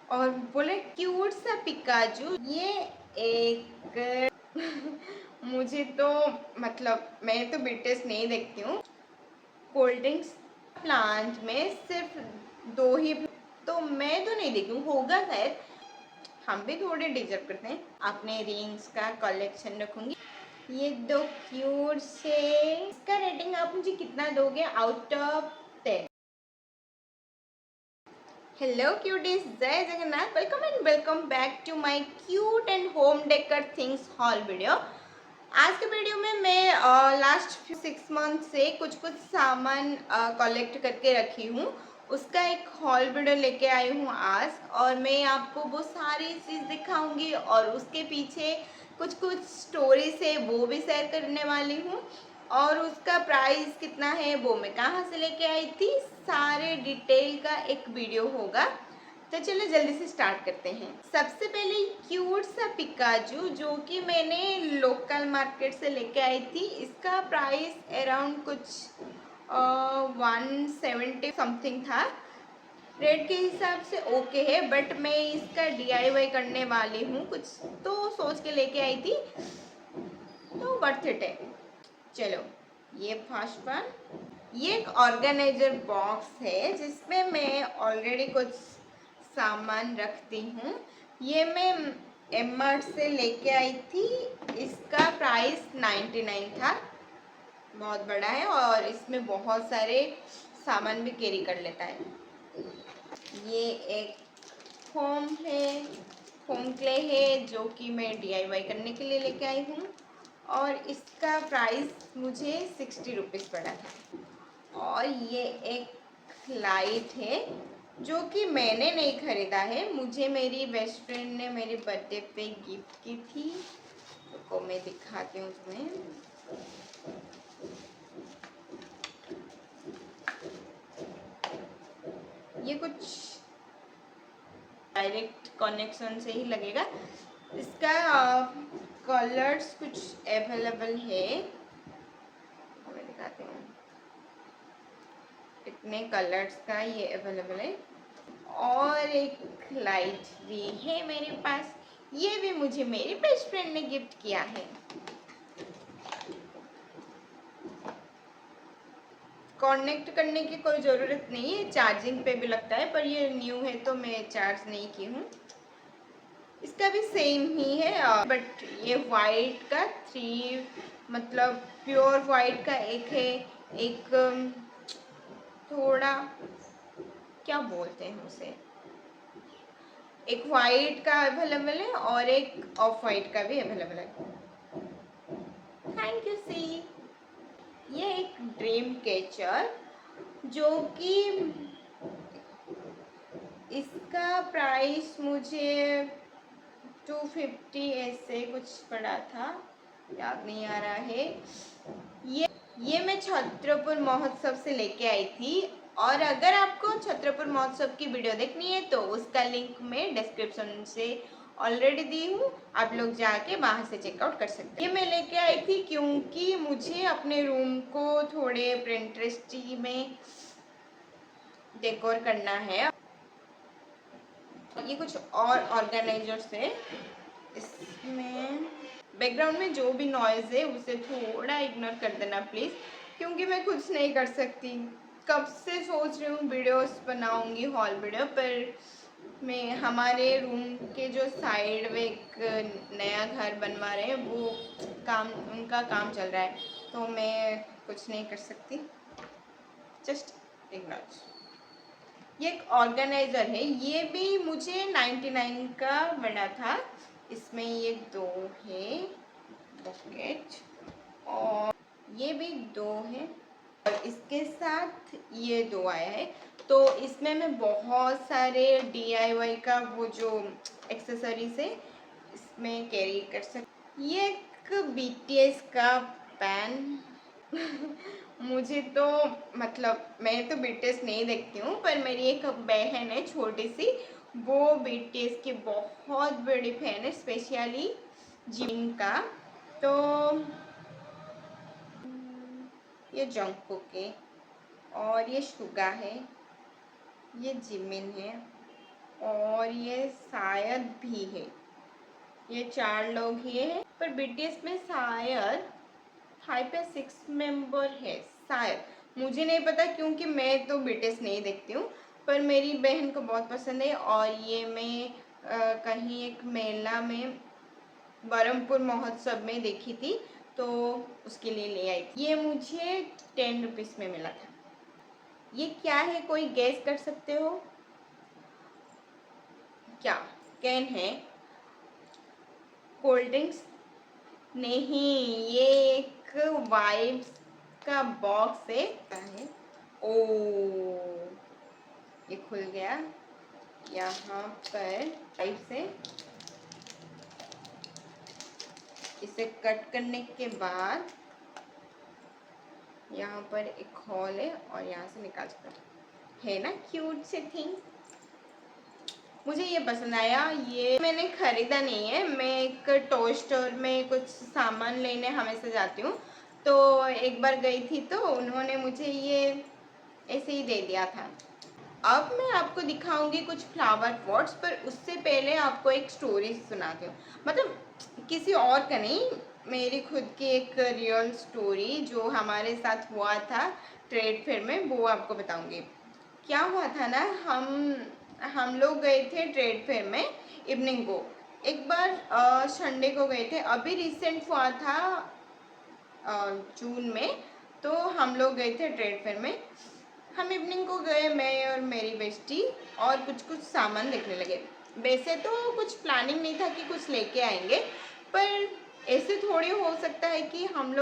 और बोले क्यूट सा पिकाचू। ये एक मुझे तो मतलब मैं तो बीटीएस नहीं देखती हूँ। कोल्ड ड्रिंक्स प्लांट में सिर्फ दो ही, तो मैं तो नहीं देखती हूँ, होगा शायद। हम भी थोड़े डिजर्व करते हैं। अपने रिंग्स का कलेक्शन रखूंगी। ये दो क्यूट से, इसका रेटिंग आप मुझे कितना दोगे आउट ऑफ 10? हेलो क्यूटीज, जय Jagannath. Welcome and welcome back to my cute and home decor things haul video. आज के वीडियो में मैं लास्ट 6 मंथ से कुछ सामान कलेक्ट करके रखी हूँ, उसका एक हॉल वीडियो लेके आई हूँ आज। और मैं आपको वो सारी चीज़ दिखाऊंगी और उसके पीछे कुछ स्टोरीज है वो भी शेयर करने वाली हूँ। और उसका प्राइस कितना है, वो मैं कहाँ से लेके आई थी, सारे डिटेल का एक वीडियो होगा। तो चलो जल्दी से स्टार्ट करते हैं। सबसे पहले क्यूट सा पिकाचू जो कि मैंने लोकल मार्केट से लेके आई थी। इसका प्राइस अराउंड कुछ 170 समथिंग था। रेट के हिसाब से ओके है, बट मैं इसका डीआईवाई करने वाली हूँ, कुछ तो सोच के लेके आई थी, तो वर्थ इट है। चलो, ये फर्स्ट वन, ये एक ऑर्गेनाइजर बॉक्स है जिसमें मैं ऑलरेडी कुछ सामान रखती हूँ। ये मैं एमआर से लेके आई थी। इसका प्राइस 99 था। बहुत बड़ा है और इसमें बहुत सारे सामान भी कैरी कर लेता है। ये एक फोम है, फोम क्ले है जो कि मैं डीआईवाई करने के लिए लेके आई हूँ। और इसका प्राइस मुझे 60 रुपीज़ पड़ा था। और ये एक लाइट है जो कि मैंने नहीं खरीदा है, मुझे मेरी बेस्ट फ्रेंड ने मेरे बर्थडे पे गिफ्ट की थी। तो मैं दिखाती हूँ तुम्हें। ये कुछ डायरेक्ट कनेक्शन से ही लगेगा। इसका कलर्स कुछ अवेलेबल है, मैं दिखाती हूँ। इतने कलर्स का ये अवेलेबल है। और एक लाइट भी है मेरे पास, ये भी मुझे मेरी बेस्ट फ्रेंड ने गिफ्ट किया है। कनेक्ट करने की कोई ज़रूरत नहीं है, चार्जिंग पे भी लगता है, पर ये न्यू है तो मैं चार्ज नहीं की हूँ। इसका भी सेम ही है, बट ये वाइट का 3 मतलब प्योर वाइट का एक है, एक थोड़ा क्या बोलते हैं उसे, एक वाइट का अवेलेबल है और एक ऑफ वाइट का भी अवेलेबल है। Thank you see. ये एक ड्रीम कैचर जो कि इसका प्राइस मुझे 250 ऐसे कुछ पड़ा था, याद नहीं आ रहा है। ये मैं छत्रपुर महोत्सव से लेके आई थी। और अगर आपको छत्रपुर महोत्सव की वीडियो देखनी है तो उसका लिंक मैं डिस्क्रिप्शन से ऑलरेडी दी हूँ, आप लोग जाके वहाँ से चेकआउट कर सकते हैं। ये मैं लेके आई थी क्योंकि मुझे अपने रूम को थोड़े प्रिंटरेस्टी में डेकोर करना है। ये कुछ और ऑर्गेनाइजर्स है। इसमें बैकग्राउंड में जो भी नॉइज़ है उसे थोड़ा इग्नोर कर देना प्लीज़, क्योंकि मैं कुछ नहीं कर सकती। कब से सोच रही हूँ वीडियोस बनाऊँगी हॉल वीडियो, पर मैं हमारे रूम के जो साइड में एक नया घर बनवा रहे हैं, वो काम, उनका काम चल रहा है, तो मैं कुछ नहीं कर सकती। Just ignore. ये एक ऑर्गेनाइजर है, ये भी मुझे 99 का बना था। इसमें ये दो है पॉकेट, और ये भी दो है, और इसके साथ ये दो आया है। तो इसमें मैं बहुत सारे डीआईवाई का वो जो एक्सेसरीज है इसमें कैरी कर सकती। ये एक बीटीएस का पैन मुझे तो मतलब मैं तो बीटीएस नहीं देखती हूँ, पर मेरी एक बहन है छोटी सी, वो बीटीएस की बहुत बड़ी फैन है, स्पेशली जिन का। तो ये जंगकुक है, और ये शुगा है, ये जिमिन है, और ये शायद भी है, ये 4 लोग ही है, पर बीटीएस में शायद 5 या 6 मेंबर है शायद, मुझे नहीं पता क्योंकि मैं तो बीटीएस नहीं देखती हूँ, पर मेरी बहन को बहुत पसंद है। और ये मैं कहीं एक मेला में बरहमपुर महोत्सव में देखी थी, तो उसके लिए ले आई थी। ये मुझे 10 रुपीज़ में मिला था। ये क्या है, कोई गैस कर सकते हो? क्या कैन है? Cold drinks? नहीं, ये एक वाइब्स का बॉक्स है। ओ, ये खुल गया। यहाँ पर पाइप से इसे कट करने के बाद यहाँ पर एक हॉल है और यहाँ से निकाल सकते है ना, क्यूट से थिंग। मुझे ये पसंद आया। ये मैंने खरीदा नहीं है, मैं एक टॉय स्टोर में कुछ सामान लेने हमेशा जाती हूँ, तो एक बार गई थी तो उन्होंने मुझे ये ऐसे ही दे दिया था। अब मैं आपको दिखाऊंगी कुछ फ्लावर पॉट्स, पर उससे पहले आपको एक स्टोरी सुनाती हूँ, मतलब किसी और का नहीं, मेरी खुद की एक रियल स्टोरी जो हमारे साथ हुआ था ट्रेड फेयर में, वो आपको बताऊंगी। क्या हुआ था ना, हम लोग गए थे ट्रेड फेयर में इवनिंग को। एक बार संडे को गए थे, अभी रिसेंट हुआ था जून में, तो हम लोग गए थे ट्रेड फेयर में। हम इवनिंग को गए, मैं और मेरी बेस्टी, और कुछ कुछ सामान देखने लगे। वैसे तो कुछ प्लानिंग नहीं था कि कुछ लेके आएंगे, पर ऐसे थोड़ी हो सकता है कि हम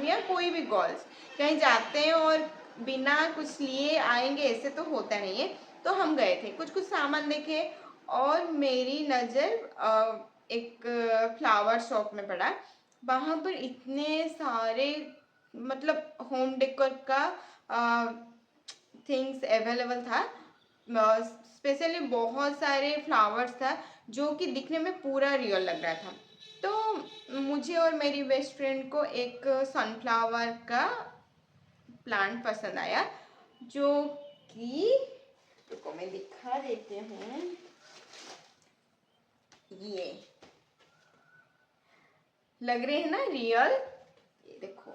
या कोई भी गर्ल्स कहीं जाते हैं और बिना कुछ लिए आएंगे, ऐसे तो होता नहीं है। तो हम गए थे, कुछ कुछ सामान देखे, और मेरी नज़र एक फ्लावर शॉप में पड़ा। वहाँ पर इतने सारे, मतलब होम डेकोर का थिंग्स अवेलेबल था। स्पेशली बहुत सारे फ्लावर्स था जो कि दिखने में पूरा रियल लग रहा था। तो मुझे और मेरी बेस्ट फ्रेंड को एक सनफ्लावर का प्लांट पसंद आया, जो कि रुको मैं दिखा देती हूँ। ये लग रहे हैं ना रियल, ये देखो,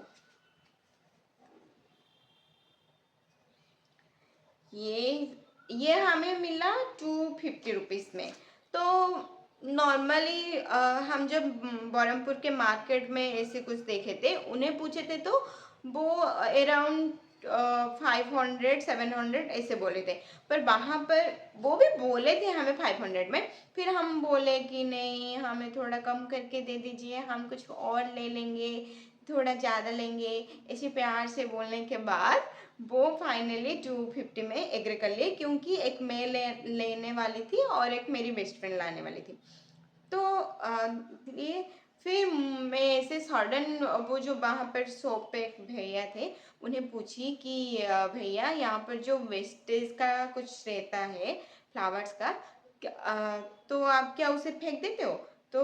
ये हमें मिला 250 रुपीज़ में। तो नॉर्मली हम जब बरहमपुर के मार्केट में ऐसे कुछ देखे थे, उन्हें पूछे थे, तो वो अराउंड 500 700 ऐसे बोले थे। पर वहाँ पर वो भी बोले थे हमें 500 में, फिर हम बोले कि नहीं, हमें थोड़ा कम करके दे दीजिए, हम कुछ और ले लेंगे, थोड़ा ज़्यादा लेंगे। ऐसे प्यार से बोलने के बाद वो फाइनली 250 में एग्री कर लिए, क्योंकि एक मैं लेने वाली थी और एक मेरी बेस्ट फ्रेंड लाने वाली थी। तो ये फिर मैं ऐसे सडन, वो जो वहाँ पर शॉप पे एक भैया थे, उन्हें पूछी कि भैया, यहाँ पर जो वेस्टेज का कुछ रहता है फ्लावर्स का, तो आप क्या उसे फेंक देते हो? तो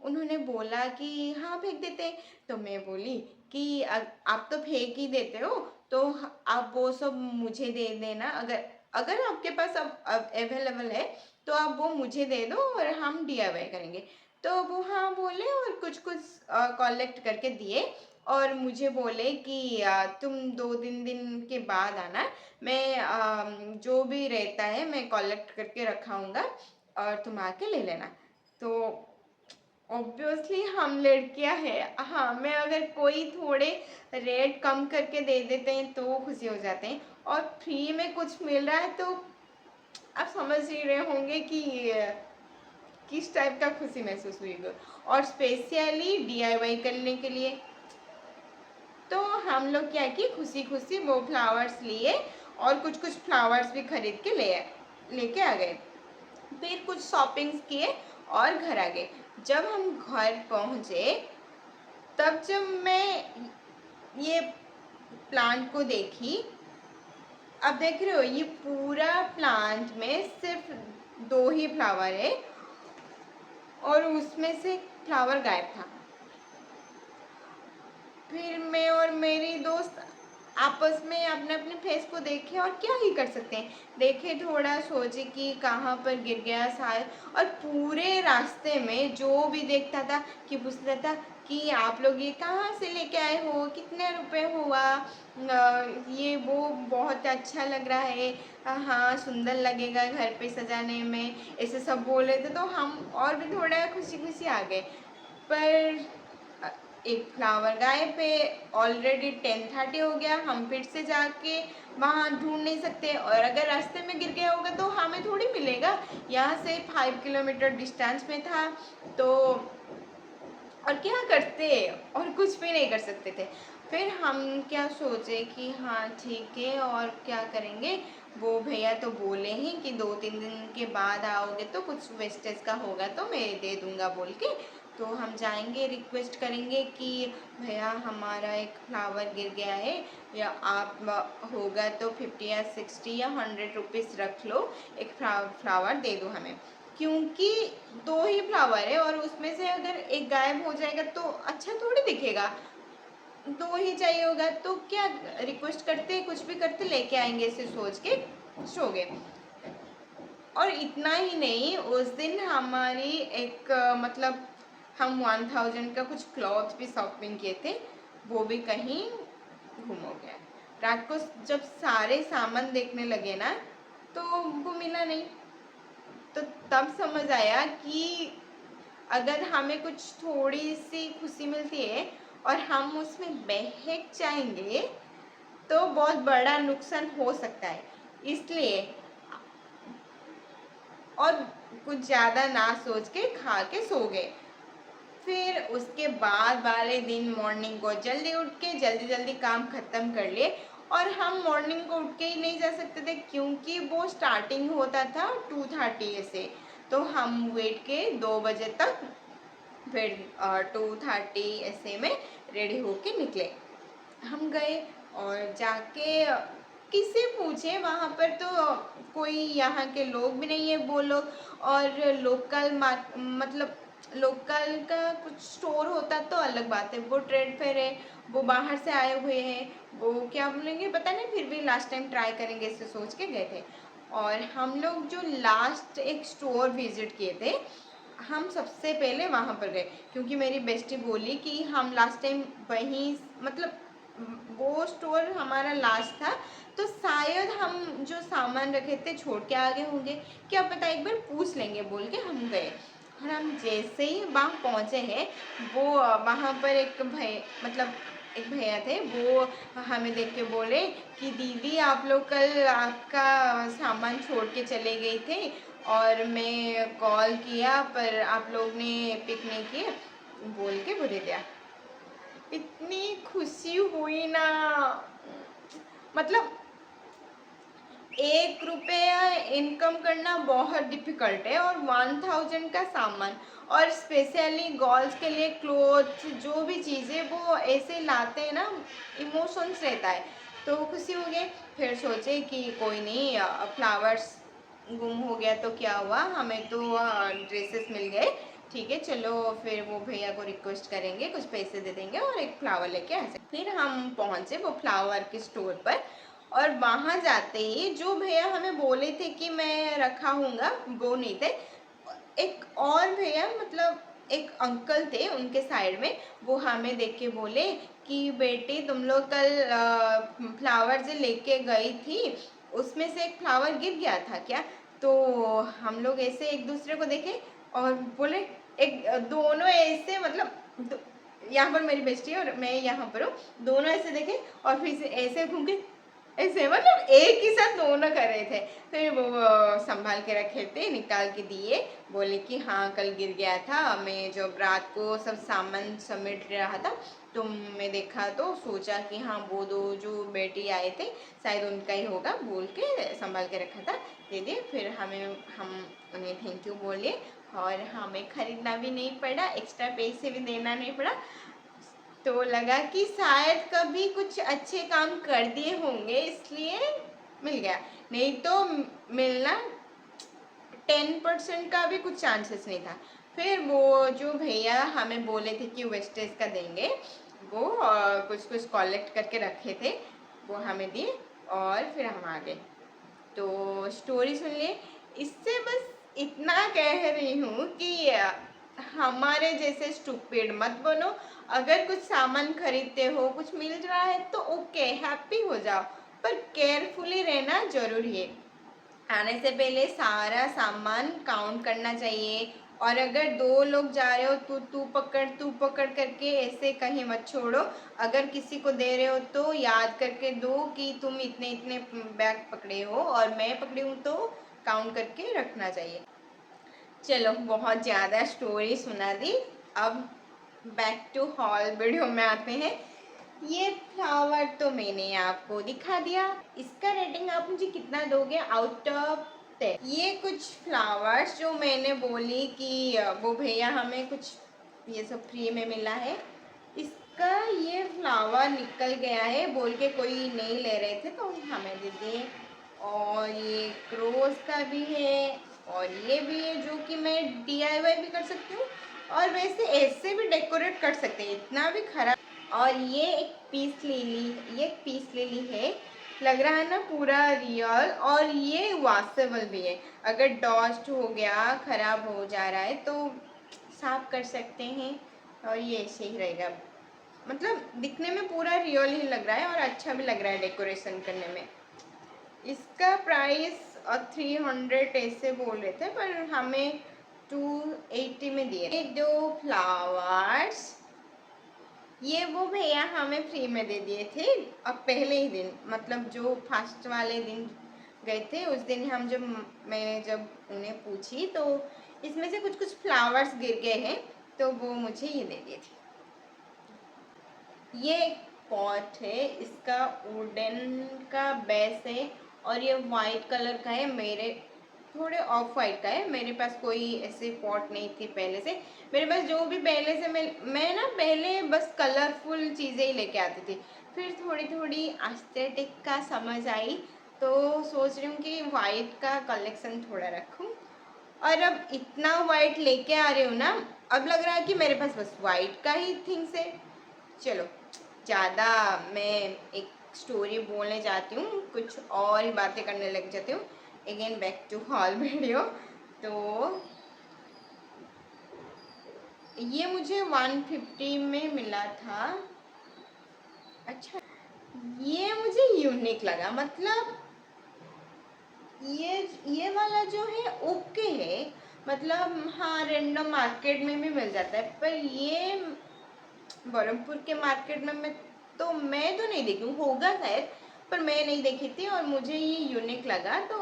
उन्होंने बोला कि हाँ फेंक देते हैं। तो मैं बोली कि आप तो फेंक ही देते हो, तो आप वो सब मुझे दे देना, अगर अगर आपके पास अब अवेलेबल है तो आप वो मुझे दे दो और हम डीआईवाई करेंगे। तो वो हाँ बोले और कुछ कुछ कलेक्ट करके दिए, और मुझे बोले कि तुम 2 दिन के बाद आना, मैं जो भी रहता है मैं कलेक्ट करके रखाऊंगा और तुम आके ले लेना। तो ऑब्वियसली हम लड़कियां हैं, हाँ, मैं अगर कोई थोड़े रेट कम करके दे देते हैं तो वो खुशी हो जाते हैं, और फ्री में कुछ मिल रहा है तो आप समझ ही रहे होंगे कि किस टाइप का खुशी महसूस हुई होगी। और स्पेशली डीआईवाई करने के लिए, तो हम लोग क्या कि खुशी खुशी वो फ्लावर्स लिए, और कुछ कुछ फ्लावर्स भी खरीद के लेके आ गए। फिर कुछ शॉपिंग्स किए और घर आ गए। जब हम घर पहुंचे, तब जब मैं ये प्लांट को देखी, अब देख रहे हो, ये पूरा प्लांट में सिर्फ 2 ही फ्लावर है, और उसमें से फ्लावर गायब था। फिर मैं और मेरी दोस्त आपस में अपने अपने फेस को देखे और क्या ही कर सकते हैं। देखे, थोड़ा सोचे कि कहाँ पर गिर गया शायद। और पूरे रास्ते में जो भी देखता था कि पूछता था कि आप लोग ये कहाँ से लेके आए हो, कितने रुपए हुआ, ये वो बहुत अच्छा लग रहा है, हाँ सुंदर लगेगा घर पे सजाने में, ऐसे सब बोल रहे थे। तो हम और भी थोड़ा खुशी खुशी आ गए। पर एक फ्लावर गायब है। ऑलरेडी 10:30 हो गया। हम फिर से जाके वहाँ ढूंढ नहीं सकते, और अगर रास्ते में गिर गया होगा तो हमें थोड़ी मिलेगा। यहाँ से 5 किलोमीटर डिस्टेंस में था, तो और क्या करते, और कुछ भी नहीं कर सकते थे। फिर हम क्या सोचे कि हाँ ठीक है, और क्या करेंगे। वो भैया तो बोले ही कि 2-3 दिन के बाद आओगे तो कुछ वेस्टेज का होगा तो मैं दे दूंगा बोल के। तो हम जाएंगे, रिक्वेस्ट करेंगे कि भैया हमारा एक फ्लावर गिर गया है, या आप होगा तो 50 या 60 या 100 रुपीज़ रख लो, एक फ्लावर दे दो हमें। क्योंकि 2 ही फ्लावर है, और उसमें से अगर एक गायब हो जाएगा तो अच्छा थोड़ी दिखेगा। 2 ही चाहिए होगा तो क्या, रिक्वेस्ट करते कुछ भी करते लेके आएंगे, ऐसे सोच के सो गए। और इतना ही नहीं, उस दिन हमारी एक मतलब हम 1000 का कुछ क्लॉथ भी शॉपिंग किए थे, वो भी कहीं गुम हो गया। रात को जब सारे सामान देखने लगे ना, तो वो मिला नहीं। तो तब समझ आया कि अगर हमें कुछ थोड़ी सी खुशी मिलती है और हम उसमें बहक जाएंगे तो बहुत बड़ा नुकसान हो सकता है। इसलिए, और कुछ ज़्यादा ना सोच के खा के सो गए। फिर उसके बाद वाले दिन मॉर्निंग को जल्दी उठ के जल्दी जल्दी काम ख़त्म कर लिए। और हम मॉर्निंग को उठ के ही नहीं जा सकते थे, क्योंकि वो स्टार्टिंग होता था 2:30 से। तो हम वेट के 2 बजे तक, फिर 2:30 ऐसे में रेडी होके निकले। हम गए और जाके किससे पूछे, वहाँ पर तो कोई यहाँ के लोग भी नहीं है वो लोग। और लोकल मतलब लोकल का कुछ स्टोर होता तो अलग बात है, वो ट्रेड फेयर है, वो बाहर से आए हुए हैं, वो क्या बोलेंगे पता नहीं। फिर भी लास्ट टाइम ट्राई करेंगे ऐसे सोच के गए थे। और हम लोग जो लास्ट एक स्टोर विजिट किए थे, हम सबसे पहले वहाँ पर गए, क्योंकि मेरी बेस्टी बोली कि हम लास्ट टाइम वहीं, मतलब वो स्टोर हमारा लास्ट था, तो शायद हम जो सामान रखे थे छोड़ के आगे होंगे, क्या पता, एक बार पूछ लेंगे बोल के हम गए। और हम जैसे ही वहाँ पहुँचे हैं, वो वहाँ पर एक भाई, मतलब एक भैया थे, वो हमें देख के बोले कि दीदी आप लोग कल आपका सामान छोड़ के चले गए थे, और मैं कॉल किया पर आप लोग ने पिक नहीं किए बोल के बोले दिया। इतनी खुशी हुई ना, मतलब 1 रुपया इनकम करना बहुत डिफिकल्ट है, और 1000 का सामान, और स्पेशली गर्ल्स के लिए क्लोथ, जो भी चीज़ें वो ऐसे लाते हैं ना, इमोशंस रहता है। तो खुशी हो गई। फिर सोचे कि कोई नहीं, फ्लावर्स गुम हो गया तो क्या हुआ, हमें तो ड्रेसेस मिल गए, ठीक है चलो फिर वो भैया को रिक्वेस्ट करेंगे, कुछ पैसे दे देंगे और एक फ्लावर लेके आ जाए। फिर हम पहुंचे वो फ्लावर के स्टोर पर, और वहां जाते ही जो भैया हमें बोले थे कि मैं रखा हूँगा, वो नहीं थे। एक और भैया, मतलब एक अंकल थे उनके साइड में, वो हमें देख के बोले कि बेटी तुम लोग कल फ्लावर जो लेके गई थी उसमें से एक फ्लावर गिर गया था क्या। तो हम लोग ऐसे एक दूसरे को देखे और बोले, एक दोनों ऐसे, मतलब यहाँ पर मेरी बेस्टी है और मैं यहाँ पर हूँ, दोनों ऐसे देखे और फिर से ऐसे घूम के ऐसे, मतलब एक ही साथ दोनों कर रहे थे। फिर वो संभाल के रखे थे, निकाल के दिए, बोले कि हाँ कल गिर गया था, मैं जब रात को सब सामान समेट रहा था तो मैं देखा तो सोचा कि हाँ वो दो जो बेटी आए थे शायद उनका ही होगा बोल के संभाल के रखा था, दे दिए। फिर हम उन्हें थैंक यू बोले, और हमें खरीदना भी नहीं पड़ा, एक्स्ट्रा पैसे भी देना नहीं पड़ा। तो लगा कि शायद कभी कुछ अच्छे काम कर दिए होंगे इसलिए मिल गया, नहीं तो मिलना 10% का भी कुछ चांसेस नहीं था। फिर वो जो भैया हमें बोले थे कि वेस्टेज का देंगे, वो कुछ कुछ कलेक्ट करके रखे थे, वो हमें दिए और फिर हम आ गए। तो स्टोरी सुन लिए। इससे बस इतना कह रही हूँ कि हमारे जैसे स्टूपिड मत बनो। अगर कुछ सामान खरीदते हो, कुछ मिल रहा है तो ओके, हैप्पी हो जाओ, पर केयरफुली रहना जरूरी है। आने से पहले सारा सामान काउंट करना चाहिए। और अगर दो लोग जा रहे हो तो तू पकड़ करके ऐसे कहीं मत छोड़ो। अगर किसी को दे रहे हो तो याद करके दो कि तुम इतने इतने बैग पकड़े हो और मैं पकड़ी हूँ, तो काउंट करके रखना चाहिए। चलो, बहुत ज़्यादा स्टोरी सुना दी। अब बैक टू हॉल वीडियो में आते हैं। ये फ्लावर तो मैंने आपको दिखा दिया। इसका रेटिंग आप मुझे कितना दोगे आउट ऑफ 10? ये कुछ फ्लावर्स जो मैंने बोली कि वो भैया हमें कुछ ये सब फ्री में मिला है, इसका ये फ्लावर निकल गया है बोल के कोई नहीं ले रहे थे तो हमें दे दिए। और ये रोज का भी है और ये भी है जो कि मैं DIY भी कर सकती हूँ और वैसे ऐसे भी डेकोरेट कर सकते हैं, इतना भी खराब। और ये एक पीस लिली है, लग रहा है ना पूरा रियल। और ये वॉशेबल भी है, अगर डस्ट हो गया, खराब हो जा रहा है तो साफ कर सकते हैं। और ये ऐसे ही रहेगा, मतलब दिखने में पूरा रियल ही लग रहा है और अच्छा भी लग रहा है डेकोरेशन करने में। इसका प्राइस 300 ऐसे बोल रहे थे, पर हमें 280 में दिए। ये दो फ्लावर्स ये वो भैया हमें फ्री में दे दिए थे। अब पहले ही दिन, मतलब जो फर्स्ट वाले दिन गए थे उस दिन हम जब उन्हें पूछी तो इसमें से कुछ कुछ फ्लावर्स गिर गए हैं, तो वो मुझे ये दे दिए थे। ये एक पॉट है, इसका वुडन का बेस है और ये वाइट कलर का है। मेरे थोड़े ऑफ वाइट का है, मेरे पास कोई ऐसे पॉट नहीं थी पहले से। मेरे पास जो भी पहले से मैं ना पहले बस कलरफुल चीज़ें ही लेके आती थी, फिर थोड़ी थोड़ी एस्थेटिक का समझ आई तो सोच रही हूँ कि वाइट का कलेक्शन थोड़ा रखूँ। और अब इतना वाइट लेके आ रही हूँ ना, अब लग रहा है कि मेरे पास बस वाइट का ही थिंग्स है। चलो, ज़्यादा मैं एक स्टोरी बोलने जाती हूँ, कुछ और ही बातें करने लग जाती हूँ। Again back to haul video. तो ये मुझे 150 में मिला था। अच्छा, ये मुझे यूनिक लगा, मतलब ये वाला जो है ओके है, मतलब हाँ रेंडम मार्केट में भी मिल जाता है, पर ये बरहमपुर के मार्केट में मैं तो नहीं देखी हूँ, होगा शायद, पर मैं नहीं देखी थी और मुझे ये यूनिक लगा। तो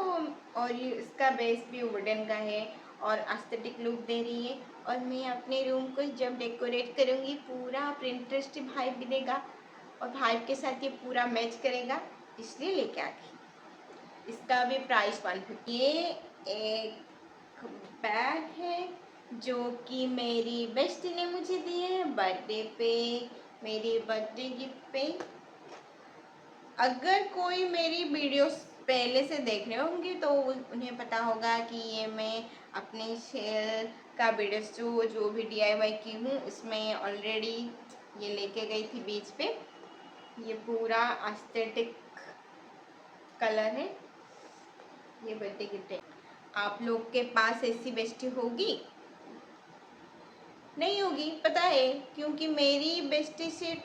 और ये इसका बेस भी वुडन का है और एस्थेटिक लुक दे रही है। और मैं अपने रूम को जब डेकोरेट करूँगी पूरा प्रिंटरेस्ट वाइब भी देगा और वाइब के साथ ये पूरा मैच करेगा, इसलिए लेके आ गई। इसका भी प्राइस 150। ये एक बैग है जो कि मेरी बेस्टी ने मुझे दी है बर्थडे पे, मेरी बर्थडे गिफ्ट पे। अगर कोई मेरी वीडियोस पहले से देख रहे होंगे तो उन्हें पता होगा कि ये मैं अपने सेल का वीडियोस जो भी DIY की हूँ उसमें ऑलरेडी ये लेके गई थी बीच पे। ये पूरा एस्थेटिक कलर है, ये बर्थडे गिफ्ट है। आप लोग के पास ऐसी बेस्टी होगी? नहीं होगी, पता है, क्योंकि मेरी बेस्टी से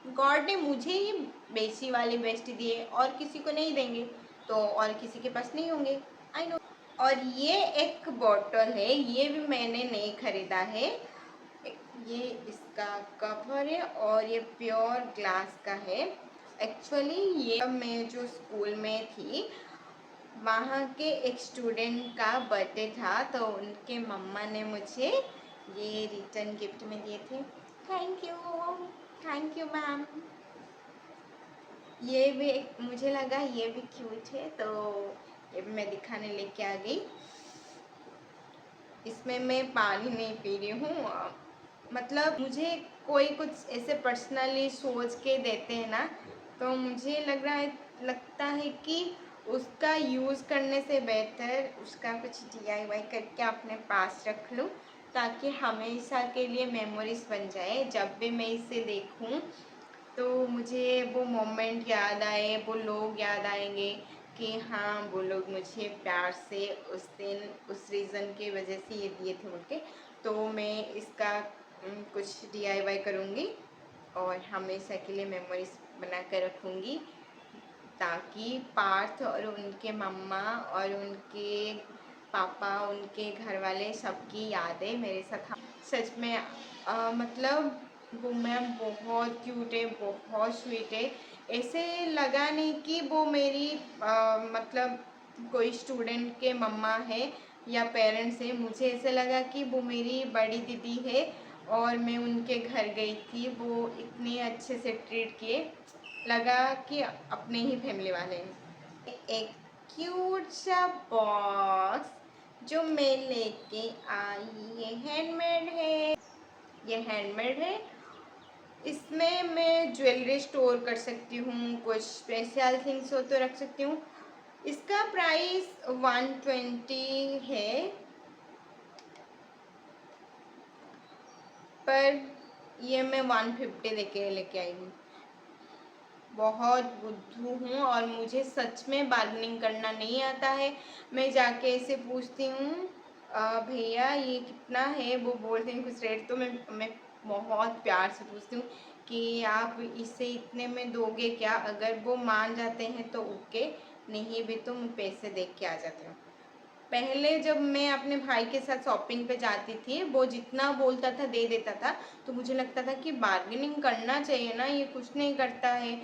गॉड ने मुझे ही बेसी वाली बेस्टी दी है और किसी को नहीं देंगे तो और किसी के पास नहीं होंगे, आई नो। और ये एक बॉटल है, ये भी मैंने नहीं खरीदा है। ये इसका कवर है और ये प्योर ग्लास का है। एक्चुअली ये मैं जो स्कूल में थी वहाँ के एक स्टूडेंट का बर्थडे था तो उनके मम्मा ने मुझे ये रिटर्न गिफ्ट में दिए थे। Thank you ma'am. ये भी मुझे लगा ये भी क्यूट है तो ये भी मैं दिखाने लेके आ गई। इसमें मैं पानी नहीं पी रही हूँ, मतलब मुझे कोई कुछ ऐसे पर्सनली सोच के देते हैं ना तो मुझे लगता है कि उसका यूज़ करने से बेहतर उसका कुछ DIY करके अपने पास रख लूँ ताकि हमेशा के लिए मेमोरीज बन जाए। जब भी मैं इसे देखूँ तो मुझे वो मोमेंट याद आए, वो लोग याद आएंगे कि हाँ वो लोग मुझे प्यार से उस दिन उस रीज़न की वजह से ये दिए थे बोल के। तो मैं इसका कुछ DIY करूँगी और हमेशा के लिए मेमोरीज बना कर रखूँगी, ताकि पार्थ और उनके मम्मा और उनके पापा, उनके घर वाले सबकी यादें मेरे साथ। सच में मतलब वो मैम बहुत क्यूट है, बहुत स्वीट है। ऐसे लगा नहीं कि वो मेरी मतलब कोई स्टूडेंट के मम्मा है या पेरेंट्स है। मुझे ऐसे लगा कि वो मेरी बड़ी दीदी है और मैं उनके घर गई थी। वो इतने अच्छे से ट्रीट किए, लगा कि अपने ही फैमिली वाले हैं। एक क्यूट सा बॉक्स जो मैं लेके आई, ये हैंडमेड है। ये हैंडमेड है, इसमें मैं ज्वेलरी स्टोर कर सकती हूँ, कुछ स्पेशल थिंग्स हो तो रख सकती हूँ। इसका प्राइस 120 है, पर ये मैं 150 लेके आई हूँ। बहुत बुद्धू हूँ और मुझे सच में बार्गेनिंग करना नहीं आता है। मैं जाके ऐसे पूछती हूँ भैया ये कितना है, वो बोलते हैं कुछ रेट, तो मैं बहुत प्यार से पूछती हूँ कि आप इसे इतने में दोगे क्या। अगर वो मान जाते हैं तो ओके, नहीं भी तो मैं पैसे देख के आ जाती हूँ। पहले जब मैं अपने भाई के साथ शॉपिंग पे जाती थी, वो जितना बोलता था दे देता था, तो मुझे लगता था कि बार्गेनिंग करना चाहिए ना, ये कुछ नहीं करता है,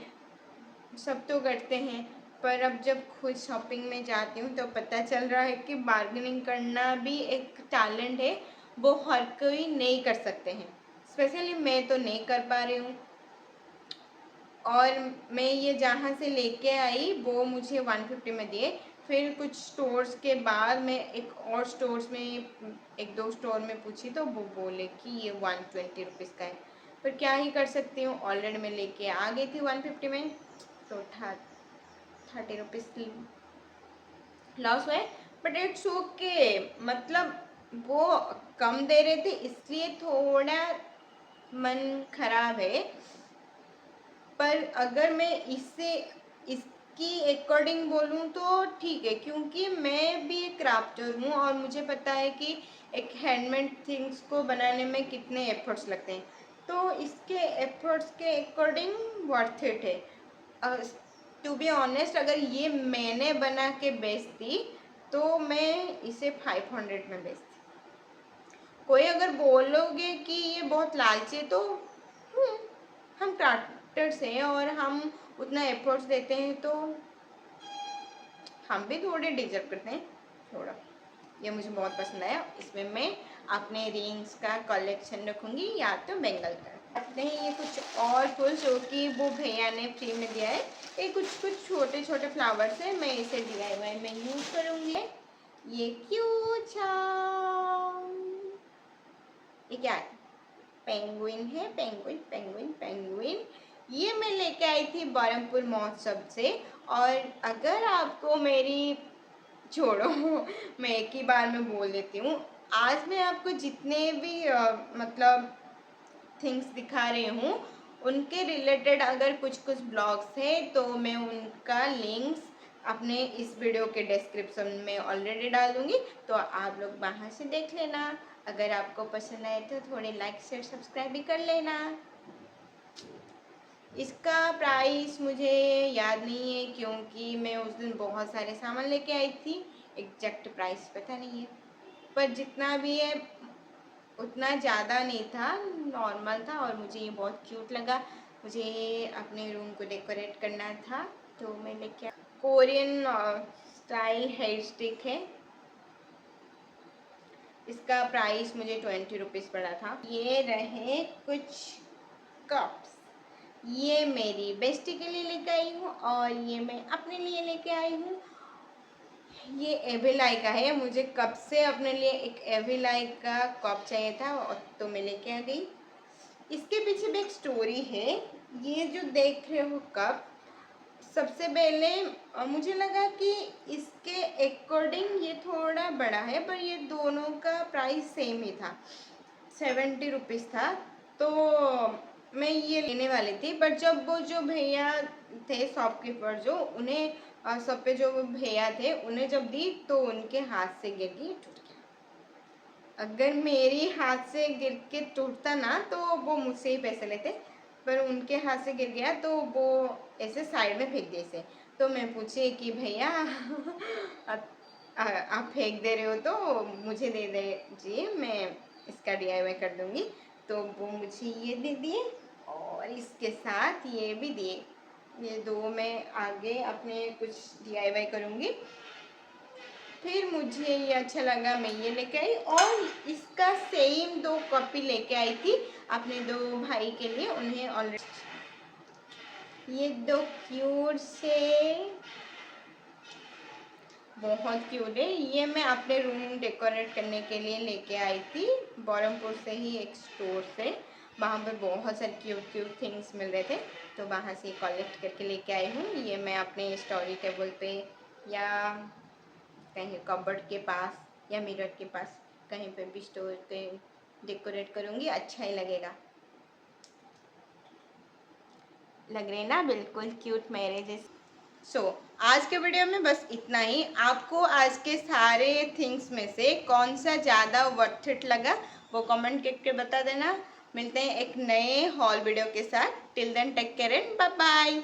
सब तो करते हैं। पर अब जब खुद शॉपिंग में जाती हूँ तो पता चल रहा है कि बार्गेनिंग करना भी एक टैलेंट है, वो हर कोई नहीं कर सकते हैं। स्पेशली मैं तो नहीं कर पा रही हूँ। और मैं ये जहाँ से लेके आई वो मुझे 150 में दिए। फिर कुछ स्टोर्स के बाद मैं एक और स्टोर्स में, एक दो स्टोर में पूछी तो वो बोले कि ये 120 रुपीज़ का है। पर क्या ही कर सकती हूँ, ऑलरेडी मैं लेके आ गई थी 150 में, तो 30 रुपीज़ लॉस हुए। बट इट्स ओके, मतलब वो कम दे रहे थे इसलिए थोड़ा मन खराब है। पर अगर मैं इसकी अकॉर्डिंग बोलूँ तो ठीक है, क्योंकि मैं भी एक क्राफ्टर हूँ और मुझे पता है कि एक हैंडमेड थिंग्स को बनाने में कितने एफर्ट्स लगते हैं। तो इसके एफर्ट्स के अकॉर्डिंग वर्थ इट है। टू बी ऑनेस्ट, अगर ये मैंने बना के बेचती तो मैं इसे 500 में बेचती। कोई अगर बोलोगे कि ये बहुत लालची है तो हम क्राफ्टर्स हैं और हम उतना एफर्ट्स देते हैं तो हम भी थोड़े डिजर्व करते हैं थोड़ा। ये मुझे बहुत पसंद आया। इसमें मैं अपने रिंग्स का कलेक्शन रखूँगी या तो बेंगल का। अपने ये कुछ और फूल जो कि वो भैया ने फ्री में दिया है। ये कुछ कुछ छोटे छोटे फ्लावर्स हैं, मैं इसे DIY में यूज़ करूँगी। ये क्यूट सा, ये क्या है, पेंगुइन है, पेंगुइन पेंगुइन पेंगुइन। ये मैं लेके आई थी बरहमपुर महोत्सव से। और अगर आपको मेरी, छोड़ो मैं एक ही बार में बोल देती हूँ। आज मैं आपको जितने भी मतलब थिंग्स दिखा रही हूँ उनके रिलेटेड अगर कुछ कुछ ब्लॉग्स हैं तो मैं उनका लिंक्स अपने इस वीडियो के डिस्क्रिप्शन में ऑलरेडी डाल दूँगी, तो आप लोग वहाँ से देख लेना। अगर आपको पसंद आए तो थोड़े लाइक शेयर सब्सक्राइब भी कर लेना। इसका प्राइस मुझे याद नहीं है क्योंकि मैं उस दिन बहुत सारे सामान लेके आई थी, एग्जैक्ट प्राइस पता नहीं है। पर जितना भी है उतना ज़्यादा नहीं था, नॉर्मल था और मुझे ये बहुत क्यूट लगा। मुझे अपने रूम को डेकोरेट करना था तो मैं लेके कोरियन स्टाइल हेयर स्टिक है। इसका प्राइस मुझे 20 रुपीज़ पड़ा था। ये रहे कुछ कप्स, ये मेरी बेस्टी के लिए लेके आई हूँ और ये मैं अपने लिए लेके आई हूँ। ये एविलाई का है, मुझे कब से अपने लिए एक एविलाई का कप चाहिए था और तो मैं लेके आ गई। इसके पीछे भी एक स्टोरी है। ये जो देख रहे हो कप, सबसे पहले मुझे लगा कि इसके अकॉर्डिंग ये थोड़ा बड़ा है, पर ये दोनों का प्राइस सेम ही था, 70 रुपीज़ था। तो मैं ये लेने वाली थी, बट जब वो जो भैया थे शॉपकीपर जो, उन्हें सब पे जो भैया थे उन्हें जब दी तो उनके हाथ से गिर गई, टूट गया। अगर मेरी हाथ से गिर के टूटता ना तो वो मुझसे ही पैसे लेते, पर उनके हाथ से गिर गया तो वो ऐसे साइड में फेंक दिए इसे। तो मैं पूछी कि भैया आप फेंक दे रहे हो तो मुझे दे दीजिए, मैं इसका DIY कर दूंगी। तो वो मुझे ये दे दिए और इसके साथ ये भी दिए। ये दो मैं आगे अपने कुछ DIY करूँगी। फिर मुझे ये अच्छा लगा, मैं ये लेके आई और इसका सेम 2 कॉपी लेके आई थी अपने 2 भाई के लिए। उन्हें ऑलरेडी ये 2 क्यूट से, बहुत क्यूट है। ये मैं अपने रूम डेकोरेट करने के लिए लेके आई थी बरहमपुर से ही, एक स्टोर से। वहाँ पर बहुत सारे क्यूट क्यूट थिंग्स मिल रहे थे, तो वहाँ से कलेक्ट करके लेके आई हूँ। ये मैं अपने स्टडी टेबल पे या कहीं कबर्ड के पास या मिरर के पास कहीं पे भी स्टोर पे डेकोरेट करूँगी, अच्छा ही लगेगा। लग रहे ना बिल्कुल क्यूट मेरे जैसे। आज के वीडियो में बस इतना ही। आपको आज के सारे थिंग्स में से कौन सा ज़्यादा वर्थ इट लगा वो कमेंट करके बता देना। मिलते हैं एक नए हॉल वीडियो के साथ। Till then take care and bye bye.